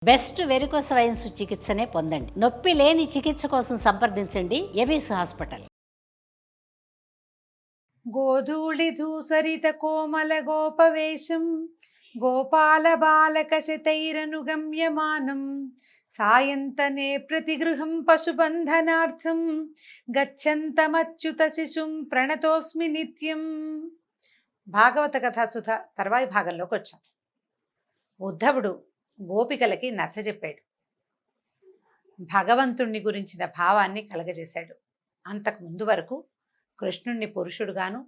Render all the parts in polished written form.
Best varicose wines చికిత్సనే పొందండి. నొప్పి లేని చికిత్స కోసం సంప్రదించండి ఎవిస్ హాస్పిటల్. గోధూళి ధూసరిత కోమల గోపవేశం గోపాల బాలక శతైరనుగమ్యమానం సాయంతనే ప్రతిగృహం పశుబంధనార్థం గచ్చంతమచ్యుత శిశుం ప్రణతోస్మి నిత్యం. భాగవత కథాసుధ తర్వాయి భాగంలోకి వచ్చాం. ఉద్ధవుడు గోపికలకి నచ్చజెప్పాడు, భగవంతుణ్ణి గురించిన భావాన్ని కలగజేశాడు. అంతకు ముందు వరకు కృష్ణుణ్ణి పురుషుడుగాను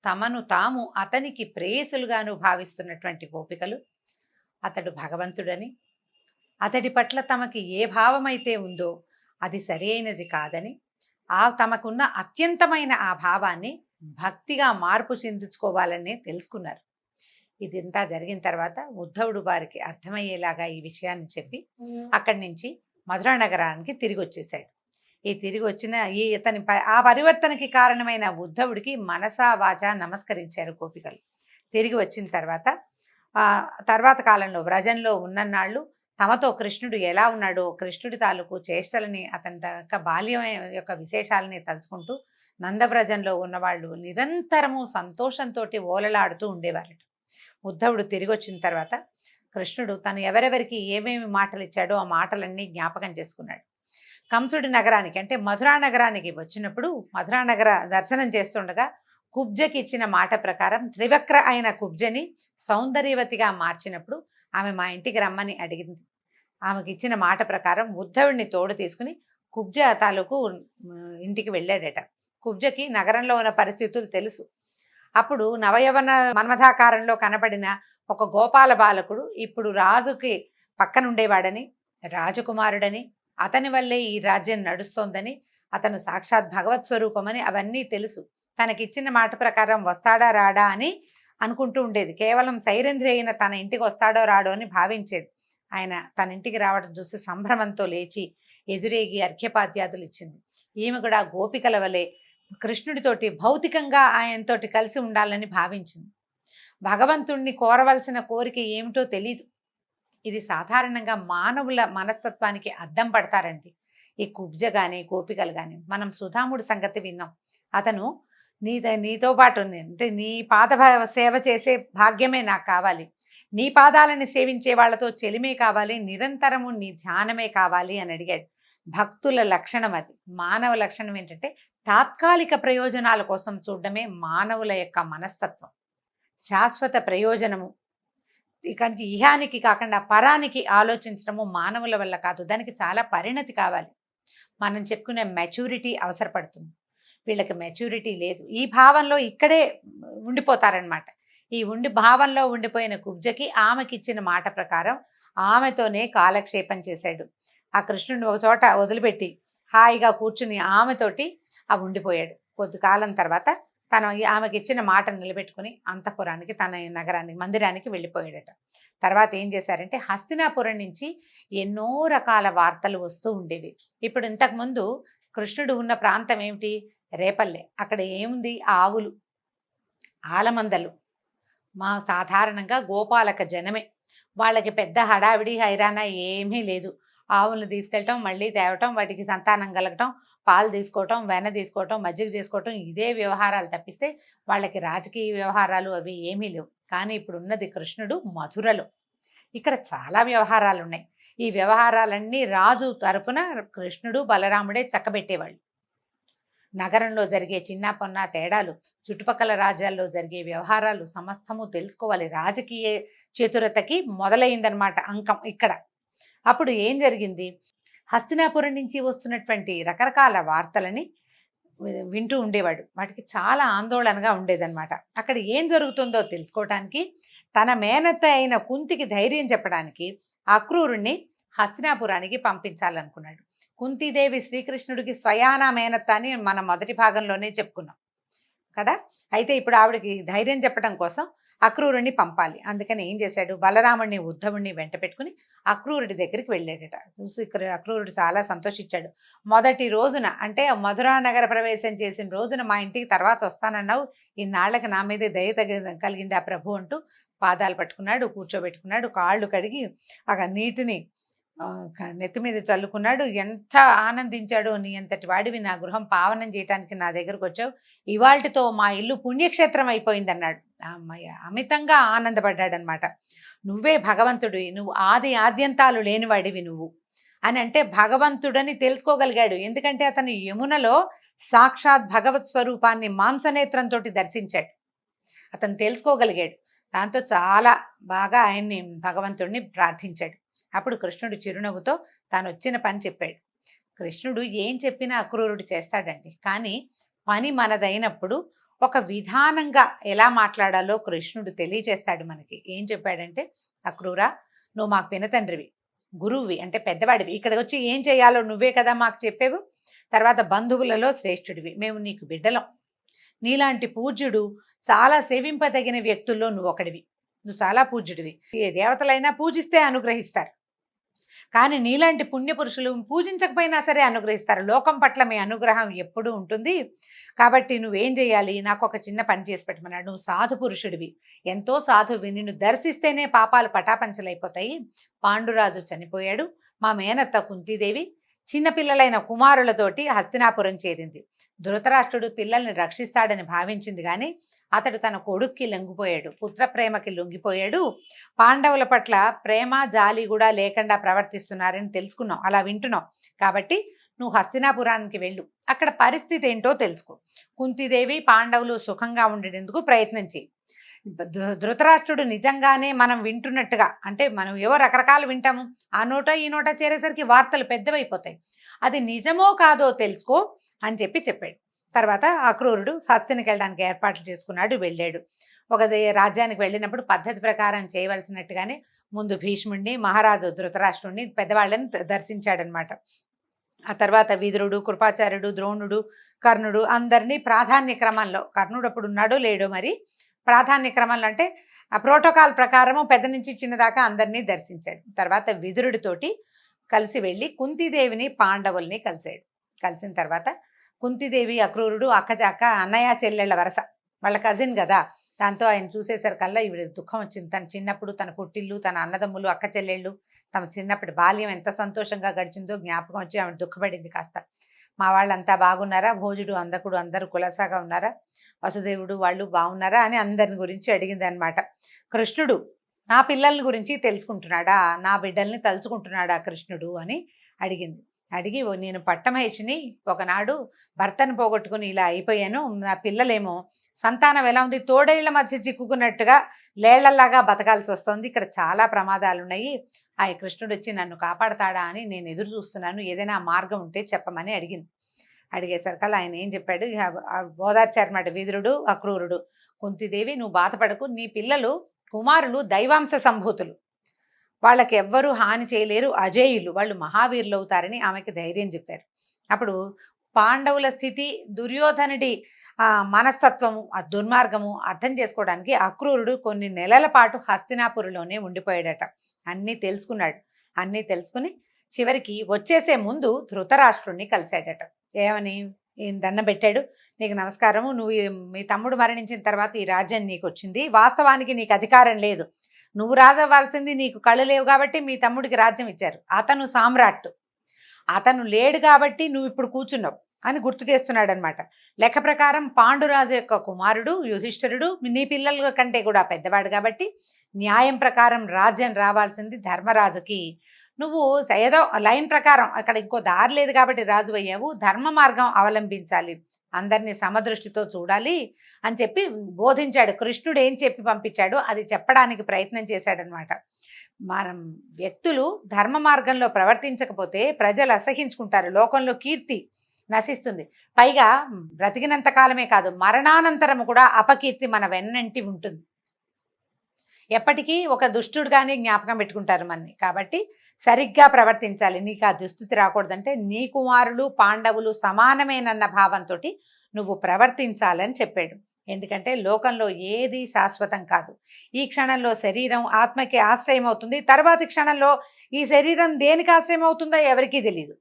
తమను తాము అతనికి ప్రేయసులుగాను భావిస్తున్నటువంటి గోపికలు అతడు భగవంతుడని, అతడి పట్ల తమకి ఏ భావమైతే ఉందో అది సరైనది కాదని, తమకున్న అత్యంతమైన ఆ భావాన్ని భక్తిగా మార్పు చెందించుకోవాలని తెలుసుకున్నారు. ఇదంతా జరిగిన తర్వాత ఉద్ధవుడు వారికి అర్థమయ్యేలాగా ఈ విషయాన్ని చెప్పి అక్కడి నుంచి మధురా నగరానికి తిరిగి వచ్చేసాడు. ఈ తిరిగి వచ్చిన ఆ పరివర్తనకి కారణమైన ఉద్ధవుడికి మనసా వాచా నమస్కరించారు గోపికలు. తిరిగి వచ్చిన తర్వాత కాలంలో వ్రజంలో ఉన్ననాళ్ళు తమతో కృష్ణుడు ఎలా ఉన్నాడో, కృష్ణుడి తాలూకు చేష్టలని, అతని యొక్క బాల్యం యొక్క విశేషాలని తలుచుకుంటూ నందవ్రజంలో ఉన్నవాళ్ళు నిరంతరము సంతోషంతో ఓలలాడుతూ ఉండేవారట. ఉద్ధవుడు తిరిగి వచ్చిన తర్వాత కృష్ణుడు తను ఎవరెవరికి ఏమేమి మాటలు ఇచ్చాడో ఆ మాటలన్నీ జ్ఞాపకం చేసుకున్నాడు. కంసుడి నగరానికి అంటే మధురా నగరానికి వచ్చినప్పుడు మధురా నగర దర్శనం చేస్తుండగా కుబ్జకి ఇచ్చిన మాట ప్రకారం త్రివక్ర అయిన కుబ్జని సౌందర్యవతిగా మార్చినప్పుడు ఆమె మా ఇంటికి రమ్మని అడిగింది. ఆమెకి ఇచ్చిన మాట ప్రకారం ఉద్ధవుడిని తోడు తీసుకుని కుబ్జ తాలూకు ఇంటికి వెళ్ళాడట. కుబ్జకి నగరంలో ఉన్న పరిస్థితులు తెలుసు. అప్పుడు నవయవన మన్మథాకారంలో కనబడిన ఒక గోపాల బాలకుడు ఇప్పుడు రాజుకి పక్కనుండేవాడని, రాజకుమారుడని, అతని వల్లే ఈ రాజ్యం నడుస్తోందని, అతను సాక్షాత్ భగవత్ స్వరూపమని అవన్నీ తెలుసు. తనకిచ్చిన మాట ప్రకారం వస్తాడా రాడా అని అనుకుంటూ ఉండేది. కేవలం సైరంధ్రి అయిన తన ఇంటికి వస్తాడో రాడో అని భావించేది. ఆయన తన ఇంటికి రావడం చూసి సంభ్రమంతో లేచి ఎదురేగి అర్ఘ్యపాద్యాదులు ఇచ్చింది. ఈమె కూడా గోపికల వలె కృష్ణుడితోటి భౌతికంగా ఆయనతోటి కలిసి ఉండాలని భావించింది. భగవంతుణ్ణి కోరవలసిన కోరిక ఏమిటో తెలీదు. ఇది సాధారణంగా మానవుల మనస్తత్వానికి అద్దం పడతారండి ఈ కుబ్జ కానీ గోపికలు కానీ. మనం సుధాముడి సంగతి విన్నాం. అతను నీతో పాటు అంటే నీ పాద సేవ చేసే భాగ్యమే నాకు కావాలి, నీ పాదాలని సేవించే వాళ్ళతో చెలిమే కావాలి, నిరంతరము నీ ధ్యానమే కావాలి అని అడిగాడు. భక్తుల లక్షణం అది. మానవ లక్షణం ఏంటంటే తాత్కాలిక ప్రయోజనాల కోసం చూడడమే మానవుల యొక్క మనస్తత్వం. శాశ్వత ప్రయోజనము ఇక ఇహానికి కాకుండా పరానికి ఆలోచించడము మానవుల వల్ల కాదు. దానికి చాలా పరిణతి కావాలి. మనం చెప్పుకునే మెచ్యూరిటీ అవసరపడుతుంది. వీళ్ళకి మెచ్యూరిటీ లేదు. ఈ భావంలో ఇక్కడే ఉండిపోతారనమాట. ఈ భావంలో ఉండిపోయిన కుబ్జకి ఆమెకి ఇచ్చిన మాట ప్రకారం ఆమెతోనే కాలక్షేపం చేశాడు. ఆ కృష్ణుడిని ఒక చోట వదిలిపెట్టి హాయిగా కూర్చుని ఆమెతోటి ఉండిపోయాడు. కొద్ది కాలం తర్వాత ఆమెకి ఇచ్చిన మాట నిలబెట్టుకుని అంతఃపురానికి, తన నగరానికి, మందిరానికి వెళ్ళిపోయాడట. తర్వాత ఏం చేశారంటే హస్తినాపురం నుంచి ఎన్నో రకాల వార్తలు వస్తూ ఉండేవి. ఇప్పుడు ఇంతకుముందు కృష్ణుడు ఉన్న ప్రాంతం ఏమిటి? రేపల్లె. అక్కడ ఏముంది? ఆవులు, ఆలమందలు. సాధారణంగా గోపాలక జనమే. వాళ్ళకి పెద్ద హడావిడి హైరానా ఏమీ లేదు. ఆవులను తీసుకెళ్ళటం, మళ్ళీ తేవటం, వాటికి సంతానం కలగటం, పాలు తీసుకోవటం, వెన్న తీసుకోవటం, మజ్జిగ చేసుకోవటం, ఇదే వ్యవహారాలు తప్పిస్తే వాళ్ళకి రాజకీయ వ్యవహారాలు అవి ఏమీ లేవు. కానీ ఇప్పుడు ఉన్నది కృష్ణుడు మధురలో. ఇక్కడ చాలా వ్యవహారాలు ఉన్నాయి. ఈ వ్యవహారాలన్నీ రాజు తరఫున కృష్ణుడు బలరాముడే చక్కబెట్టేవాళ్ళు. నగరంలో జరిగే చిన్న పొన్న తేడాలు, చుట్టుపక్కల రాజ్యాల్లో జరిగే వ్యవహారాలు సమస్తము తెలుసుకోవాలి. రాజకీయ చతురతకి మొదలైందనమాట అంకం ఇక్కడ. అప్పుడు ఏం జరిగింది? హస్తినాపురం నుంచి వస్తున్నటువంటి రకరకాల వార్తలని వింటూ ఉండేవాడు. వాటికి చాలా ఆందోళనగా ఉండేదన్నమాట. అక్కడ ఏం జరుగుతుందో తెలుసుకోవటానికి తన మేనత్త అయిన కుంతికి ధైర్యం చెప్పడానికి అక్రూరుణ్ణి హస్తినాపురానికి పంపించాలనుకున్నాడు. కుంతీదేవి శ్రీకృష్ణుడికి స్వయానా మేనత్త అని మనం మొదటి భాగంలోనే చెప్పుకున్నాం కదా. అయితే ఇప్పుడు ఆవిడకి ధైర్యం చెప్పడం కోసం అక్రూరుణ్ణి పంపాలి. అందుకని ఏం చేశాడు? బలరాముడిని ఉద్ధవుడిని వెంట పెట్టుకుని అక్రూరుడి దగ్గరికి వెళ్ళాడట. చూసి అక్రూరుడు చాలా సంతోషించాడు. మొదటి రోజున అంటే మధురా నగర ప్రవేశం చేసిన రోజున మా ఇంటికి తర్వాత వస్తానన్నావు, ఇన్నాళ్ళకి నా మీదే దయ కలిగింది ఆ ప్రభు అంటూ పాదాలు పట్టుకున్నాడు, కూర్చోబెట్టుకున్నాడు, కాళ్ళు కడిగి ఆ నీటిని నెత్తి మీద చల్లుకున్నాడు. ఎంత ఆనందించాడో, నీ అంతటి వాడివి నా గృహం పావనం చేయటానికి నా దగ్గరకు వచ్చావు, ఇవాల్టితో మా ఇల్లు పుణ్యక్షేత్రం అయిపోయిందన్నాడు. అమ్మయ్య, అమితంగా ఆనందపడ్డాడనమాట. నువ్వే భగవంతుడివి, నువ్వు ఆది ఆద్యంతాలు లేనివాడివి నువ్వు అని అంటే భగవంతుడని తెలుసుకోగలిగాడు. ఎందుకంటే అతను యమునలో సాక్షాత్ భగవత్ స్వరూపాన్ని మాంసనేత్రంతో దర్శించాడు. అతను తెలుసుకోగలిగాడు. దాంతో చాలా బాగా ఆయన్ని భగవంతుడిని ప్రార్థించాడు. అప్పుడు కృష్ణుడు చిరునవ్వుతో తాను వచ్చిన పని చెప్పాడు. కృష్ణుడు ఏం చెప్పినా అక్రూరుడు చేస్తాడండి. కానీ పని మనదైనప్పుడు ఒక విధానంగా ఎలా మాట్లాడాలో కృష్ణుడు తెలియచేస్తాడు మనకి. ఏం చెప్పాడంటే, అక్రూరా, నువ్వు మాకు పినతండ్రివి, గురువువి అంటే పెద్దవాడివి, ఇక్కడికి వచ్చి ఏం చేయాలో నువ్వే కదా మాకు చెప్పేవు. తర్వాత బంధువులలో శ్రేష్ఠుడివి, మేము నీకు బిడ్డలం. నీలాంటి పూజ్యుడు చాలా సేవింపదగిన వ్యక్తుల్లో నువ్వు ఒకడివి. నువ్వు చాలా పూజ్యుడివి. ఏ దేవతలైనా పూజిస్తే అనుగ్రహిస్తారు, కానీ నీలాంటి పుణ్యపురుషులు పూజించకపోయినా సరే అనుగ్రహిస్తారు. లోకం పట్ల మీ అనుగ్రహం ఎప్పుడూ ఉంటుంది. కాబట్టి నువ్వేం చేయాలి, నాకు ఒక చిన్న పని చేసి పెట్టమన్నాడు. నువ్వు సాధు పురుషుడివి, ఎంతో సాధువి, నిన్ను దర్శిస్తేనే పాపాలు పటాపంచలైపోతాయి. పాండురాజు చనిపోయాడు. మా మేనత్త కుంతీదేవి చిన్నపిల్లలైన కుమారులతోటి హస్తినాపురం చేరింది. ధృతరాష్ట్రుడు పిల్లల్ని రక్షిస్తాడని భావించింది, కానీ అతడు తన కొడుక్కి లొంగిపోయాడు, పుత్ర ప్రేమకి లొంగిపోయాడు. పాండవుల పట్ల ప్రేమ జాలి కూడా లేకుండా ప్రవర్తిస్తున్నారని తెలుసుకున్నాం, అలా వింటున్నాం. కాబట్టి నువ్వు హస్తినాపురానికి వెళ్ళు, అక్కడ పరిస్థితి ఏంటో తెలుసుకో. కుంతీదేవి పాండవులు సుఖంగా ఉండేందుకు ప్రయత్నం చేయి. ధృతరాష్ట్రుడు నిజంగానే మనం వింటున్నట్టుగా, అంటే మనం ఏవో రకరకాలు వింటాము, ఆ నోట ఈ నోట చేరేసరికి వార్తలు పెద్దవైపోతాయి, అది నిజమో కాదో తెలుసుకో అని చెప్పాడు. తర్వాత అక్రూరుడు హస్తినికి వెళ్ళడానికి ఏర్పాట్లు చేసుకున్నాడు, వెళ్ళాడు. ఒక రాజ్యానికి వెళ్ళినప్పుడు పద్ధతి ప్రకారం చేయవలసినట్టుగానే ముందు భీష్ముడిని, మహారాజు ధృతరాష్ట్రుడిని, పెద్దవాళ్ళని దర్శించాడనమాట. ఆ తర్వాత విదురుడు, కృపాచార్యుడు, ద్రోణుడు, కర్ణుడు అందరినీ ప్రాధాన్య క్రమంలో, కర్ణుడు అప్పుడు ఉన్నాడో లేడో మరి, ప్రాధాన్య క్రమంలో అంటే ఆ ప్రోటోకాల్ ప్రకారము పెద్ద నుంచి చిన్న దాకా అందరినీ దర్శించాడు. తర్వాత విదురుడితోటి కలిసి వెళ్ళి కుంతీదేవిని పాండవుల్ని కలిశాడు. కలిసిన తర్వాత కుంతీదేవి అక్రూరుడు అక్క అన్నయ్య చెల్లెళ్ళ వరస, వాళ్ళ కజిన్ కదా, దాంతో ఆయన చూసేసరికల్లా ఈవిడ దుఃఖం వచ్చింది. తన చిన్నప్పుడు తన పుట్టిల్లు, తన అన్నదమ్ములు, అక్క చెల్లెళ్ళు, తమ చిన్నప్పటి బాల్యం ఎంత సంతోషంగా గడిచిందో జ్ఞాపకం వచ్చి ఆవిడ దుఃఖపడింది కాస్త. మా వాళ్ళంతా బాగున్నారా, భోజుడు అందకుడు అందరూ కులసాగా ఉన్నారా, వసుదేవుడు వాళ్ళు బాగున్నారా అని అందరిని గురించి అడిగింది అనమాట. కృష్ణుడు నా పిల్లల్ని గురించి తెలుసుకుంటున్నాడా, నా బిడ్డల్ని తలుచుకుంటున్నాడా కృష్ణుడు అని అడిగింది. అడిగి, నేను పట్టమహేషిని, ఒకనాడు భర్తను పోగొట్టుకుని ఇలా అయిపోయాను, నా పిల్లలేమో సంతానం ఎలా ఉంది, తోడేళ్ల మధ్య చిక్కుకున్నట్టుగా లేళ్లలాగా బతకాల్సి వస్తుంది, ఇక్కడ చాలా ప్రమాదాలు ఉన్నాయి, ఆ కృష్ణుడు వచ్చి నన్ను కాపాడతాడా అని నేను ఎదురు చూస్తున్నాను, ఏదైనా మార్గం ఉంటే చెప్పమని అడిగింది. అడిగేసరికల్లా ఆయన ఏం చెప్పాడు, ఓదార్చారన్నమాట విదురుడు అక్రూరుడు. కుంతీదేవి, నువ్వు బాధపడకు, నీ పిల్లలు కుమారులు దైవాంశ సంభూతులు, వాళ్ళకి ఎవ్వరూ హాని చేయలేరు, అజేయులు, వాళ్ళు మహావీరులు అవుతారని ఆమెకి ధైర్యం చెప్పారు. అప్పుడు పాండవుల స్థితి, దుర్యోధనుడి మనస్తత్వము, ఆ దుర్మార్గము అర్థం చేసుకోవడానికి అక్రూరుడు కొన్ని నెలల పాటు హస్తినాపురంలోనే ఉండిపోయాడట. అన్నీ తెలుసుకున్నాడు. అన్నీ తెలుసుకుని చివరికి వచ్చేసే ముందు ధృతరాష్ట్రుణ్ణి కలిశాడట. ఏమని దండం పెట్టాడు, నీకు నమస్కారము, నువ్వు మీ తమ్ముడు మరణించిన తర్వాత ఈ రాజ్యం నీకు వచ్చింది, వాస్తవానికి నీకు అధికారం లేదు, నువ్వు రాజవ్వాల్సింది, నీకు కళ్ళు లేవు కాబట్టి మీ తమ్ముడికి రాజ్యం ఇచ్చారు, అతను సామ్రాట్, అతను లేడు కాబట్టి నువ్వు ఇప్పుడు కూర్చున్నావు అని గుర్తు చేస్తున్నాడు అనమాట. లెక్క ప్రకారం పాండురాజు యొక్క కుమారుడు యుధిష్ఠిరుడు నీ పిల్లల కంటే కూడా పెద్దవాడు కాబట్టి న్యాయం ప్రకారం రాజ్యం రావాల్సింది ధర్మరాజుకి, నువ్వు ఏదో లైన్ ప్రకారం అక్కడ ఇంకో దారి లేదు కాబట్టి రాజు అయ్యావు, ధర్మ మార్గం అవలంబించాలి, అందరినీ సమదృష్టితో చూడాలి అని చెప్పి బోధించాడు. కృష్ణుడు ఏం చెప్పి పంపించాడో అది చెప్పడానికి ప్రయత్నం చేశాడనమాట. మనం వ్యక్తులు ధర్మ మార్గంలో ప్రవర్తించకపోతే ప్రజలు అసహించుకుంటారు, లోకంలో కీర్తి నశిస్తుంది, పైగా బ్రతికినంత కాలమే కాదు మరణానంతరము కూడా అపకీర్తి మన వెన్నంటి ఉంటుంది, ఎప్పటికీ ఒక దుష్టుడుగానే జ్ఞాపకం పెట్టుకుంటారు మనని. కాబట్టి సరిగ్గా ప్రవర్తించాలి, నీకు ఆ దుస్థితి రాకూడదంటే నీ కుమారులు పాండవులు సమానమేనన్న భావంతో నువ్వు ప్రవర్తించాలని చెప్పాడు. ఎందుకంటే లోకంలో ఏది శాశ్వతం కాదు, ఈ క్షణంలో శరీరం ఆత్మకి ఆశ్రయం అవుతుంది, తర్వాతి క్షణంలో ఈ శరీరం దేనికి ఆశ్రయం అవుతుందో ఎవరికీ తెలియదు.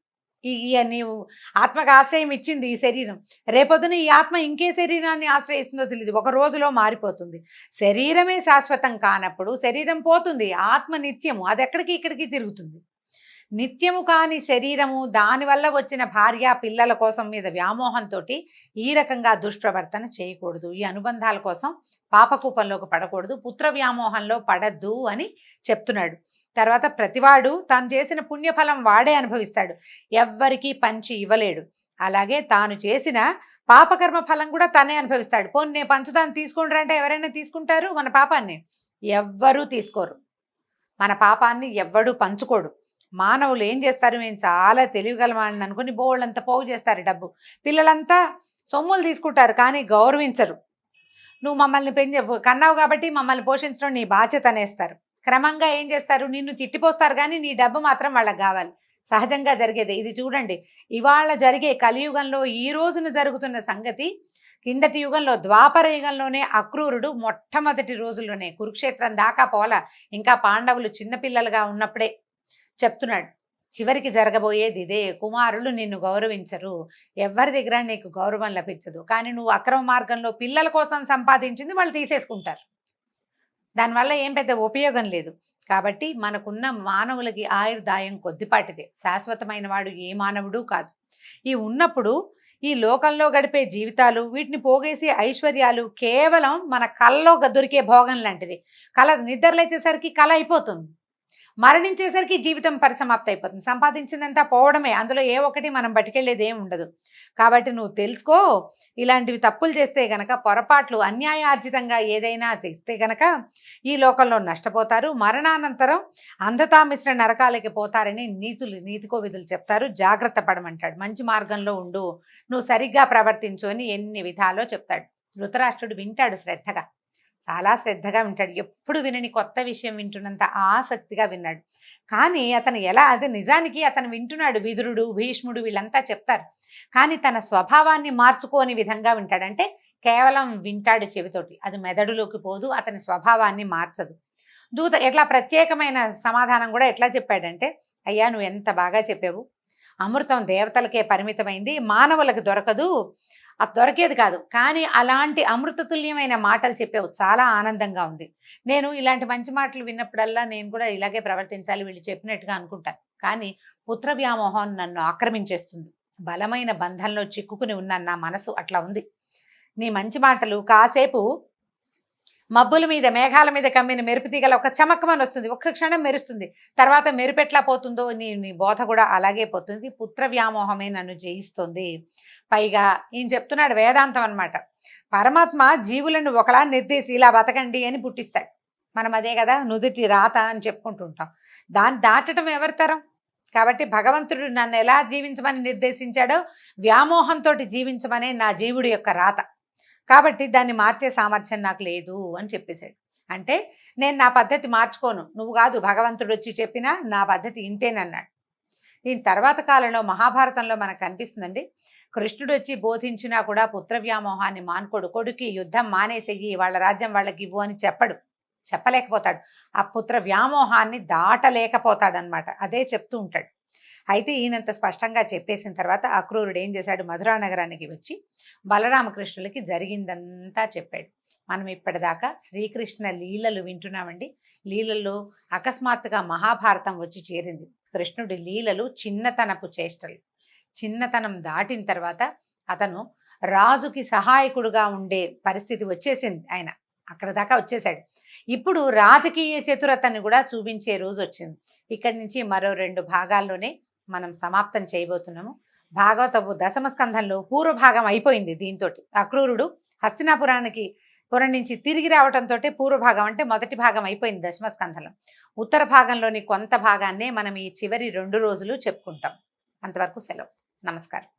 నీవు ఆత్మకు ఆశ్రయం ఇచ్చింది ఈ శరీరం, రేపొద్దున ఈ ఆత్మ ఇంకే శరీరాన్ని ఆశ్రయిస్తుందో తెలియదు, ఒక రోజులో మారిపోతుంది. శరీరమే శాశ్వతం కానప్పుడు శరీరం పోతుంది, ఆత్మ నిత్యము, అది ఎక్కడికి ఇక్కడికి తిరుగుతుంది. నిత్యము కాని శరీరము, దానివల్ల వచ్చిన భార్య పిల్లల కోసం మీద వ్యామోహంతో ఈ రకంగా దుష్ప్రవర్తన చేయకూడదు, ఈ అనుబంధాల కోసం పాపకూపంలోకి పడకూడదు, పుత్ర వ్యామోహంలో పడద్దు అని చెప్తున్నాడు. తర్వాత ప్రతివాడు తాను చేసిన పుణ్యఫలం వాడే అనుభవిస్తాడు, ఎవ్వరికీ పంచి ఇవ్వలేడు. అలాగే తాను చేసిన పాపకర్మ ఫలం కూడా తనే అనుభవిస్తాడు. పోనీ నేను పంచుదాన్ని తీసుకుంటారు అంటే ఎవరైనా తీసుకుంటారు? మన పాపాన్ని ఎవ్వరూ తీసుకోరు, మన పాపాన్ని ఎవ్వడూ పంచుకోడు. మానవులు ఏం చేస్తారు, మేము చాలా తెలివిగలమని అనుకుని బోళ్ళంత పోగు చేస్తారు డబ్బు. పిల్లలంతా సొమ్ములు తీసుకుంటారు కానీ గౌరవించరు. నువ్వు మమ్మల్ని కన్నావు కాబట్టి మమ్మల్ని పోషించడం నీ బాధ్యత అనేస్తారు. క్రమంగా ఏం చేస్తారు, నిన్ను తిట్టిపోస్తారు కానీ నీ డబ్బు మాత్రం వాళ్ళకి కావాలి. సహజంగా జరిగేదే ఇది. చూడండి, ఇవాళ జరిగే కలియుగంలో ఈ రోజున జరుగుతున్న సంగతి కిందటి యుగంలో ద్వాపర యుగంలోనే అక్రూరుడు మొట్టమొదటి రోజుల్లోనే కురుక్షేత్రం దాకా పోల, ఇంకా పాండవులు చిన్నపిల్లలుగా ఉన్నప్పుడే చెప్తున్నాడు, చివరికి జరగబోయేది ఇదే. కుమారులు నిన్ను గౌరవించరు, ఎవరి దగ్గర నీకు గౌరవం లభించదు. కానీ నువ్వు అక్రమ మార్గంలో పిల్లల కోసం సంపాదించింది వాళ్ళు తీసేసుకుంటారు, దానివల్ల ఏం పెద్ద ఉపయోగం లేదు. కాబట్టి మనకున్న మానవులకి ఆయుర్దాయం కొద్దిపాటిదే, శాశ్వతమైన వాడు ఏ మానవుడు కాదు. ఈ ఉన్నప్పుడు ఈ లోకంలో గడిపే జీవితాలు, వీటిని పోగేసి ఐశ్వర్యాలు కేవలం మన కళ్ళలో దొరికే భోగం లాంటిది. నిద్రలేచేసరికి కళ అయిపోతుంది, మరణించేసరికి జీవితం పరిసమాప్తి అయిపోతుంది. సంపాదించిందంతా పోవడమే, అందులో ఏ ఒక్కటి మనం బతికెళ్ళేది ఏం ఉండదు. కాబట్టి నువ్వు తెలుసుకో, ఇలాంటివి తప్పులు చేస్తే గనక, పొరపాట్లు అన్యాయార్జితంగా ఏదైనా తెస్తే గనక ఈ లోకంలో నష్టపోతారు, మరణానంతరం అంధతా మిశ్ర నరకాలకి పోతారని నీతికో విధులు చెప్తారు. జాగ్రత్త పడమంటాడు, మంచి మార్గంలో ఉండు, నువ్వు సరిగ్గా ప్రవర్తించు అని ఎన్ని విధాలో చెప్తాడు. ధృతరాష్ట్రుడు వింటాడు శ్రద్ధగా, చాలా శ్రద్ధగా వింటాడు. ఎప్పుడు వినని కొత్త విషయం వింటున్నంత ఆసక్తిగా విన్నాడు. కానీ అతను అది నిజానికి అతను వింటున్నాడు, విదురుడు భీష్ముడు వీళ్ళంతా చెప్తారు, కానీ తన స్వభావాన్ని మార్చుకోని విధంగా వింటాడు. అంటే కేవలం వింటాడు చెవితోటి, అది మెదడులోకి పోదు, అతని స్వభావాన్ని మార్చదు. దూత ఎట్లా ప్రత్యేకమైన సమాధానం కూడా ఎట్లా చెప్పాడంటే, అయ్యా నువ్వు ఎంత బాగా చెప్పావు, అమృతం దేవతలకే పరిమితమైంది, మానవులకు దొరకదు, అది దొరికేది కాదు, కానీ అలాంటి అమృతతుల్యమైన మాటలు చెప్పావు, చాలా ఆనందంగా ఉంది. నేను ఇలాంటి మంచి మాటలు విన్నప్పుడల్లా నేను కూడా ఇలాగే ప్రవర్తించాలి వీళ్ళు చెప్పినట్టుగా అనుకుంటాను. కానీ పుత్ర వ్యామోహం నన్ను ఆక్రమించేస్తుంది, బలమైన బంధంలో చిక్కుకుని ఉన్న నా మనసు అట్లా ఉంది. నీ మంచి మాటలు కాసేపు మబ్బుల మీద మేఘాల మీద కమ్మిన మెరుపు తీగల ఒక చమకమని వస్తుంది, ఒక్క క్షణం మెరుస్తుంది, తర్వాత మెరుపెట్లా పోతుందో నీ బోధ కూడా అలాగే పోతుంది. పుత్ర వ్యామోహమే నన్ను జయిస్తుంది. పైగా ఈయన చెప్తున్నాడు వేదాంతం అన్నమాట. పరమాత్మ జీవులను ఒకలా నిర్దేశి ఇలా బతకండి అని పుట్టిస్తాడు. మనం అదే కదా నుదుటి రాత అని చెప్పుకుంటుంటాం, దాన్ని దాటడం ఎవరి తరం? కాబట్టి భగవంతుడు నన్ను ఎలా జీవించమని నిర్దేశించాడో వ్యామోహంతో జీవించమనే నా జీవుడి యొక్క రాత. కాబట్టి దాన్ని మార్చే సామర్థ్యం నాకు లేదు అని చెప్పేశాడు. అంటే నేను నా పద్ధతి మార్చుకోను, నువ్వు కాదు భగవంతుడు వచ్చి చెప్పినా నా పద్ధతి ఇంతేనన్నాడు. దీని తర్వాత కాలంలో మహాభారతంలో మనకు కనిపిస్తుందండి, కృష్ణుడు వచ్చి బోధించినా కూడా పుత్ర వ్యామోహాన్ని మానుకోడు. కొడుకి యుద్ధం మానేసేయి, వాళ్ళ రాజ్యం వాళ్ళకి ఇవ్వు అని చెప్పలేకపోతాడు. ఆ పుత్ర వ్యామోహాన్ని దాటలేకపోతాడనమాట, అదే చెప్తూ ఉంటాడు. అయితే ఈయనంత స్పష్టంగా చెప్పేసిన తర్వాత అక్రూరుడు ఏం చేశాడు, మధురా నగరానికి వచ్చి బలరామకృష్ణులకి జరిగిందంతా చెప్పాడు. మనం ఇప్పటిదాకా శ్రీకృష్ణ లీలలు వింటున్నామండి. లీలల్లో అకస్మాత్తుగా మహాభారతం వచ్చి చేరింది. కృష్ణుడి లీలలు చిన్నతనపు చేష్టలు. చిన్నతనం దాటిన తర్వాత అతను రాజుకి సహాయకుడుగా ఉండే పరిస్థితి వచ్చేసింది, ఆయన అక్కడ దాకా వచ్చేసాడు. ఇప్పుడు రాజకీయ చతురతని కూడా చూపించే రోజు వచ్చింది. ఇక్కడి నుంచి మరో 2 భాగాల్లోనే మనం సమాప్తం చేయబోతున్నాము. భాగవతపు దశమ స్కంధంలో పూర్వభాగం అయిపోయింది. దీంతో అక్రూరుడు పురం నుంచి తిరిగి రావడంతో పూర్వభాగం అంటే మొదటి భాగం అయిపోయింది దశమ స్కంధంలో. ఉత్తర భాగంలోని కొంత భాగాన్నే మనం ఈ చివరి 2 రోజులు చెప్పుకుంటాం. అంతవరకు సెలవు. నమస్కారం.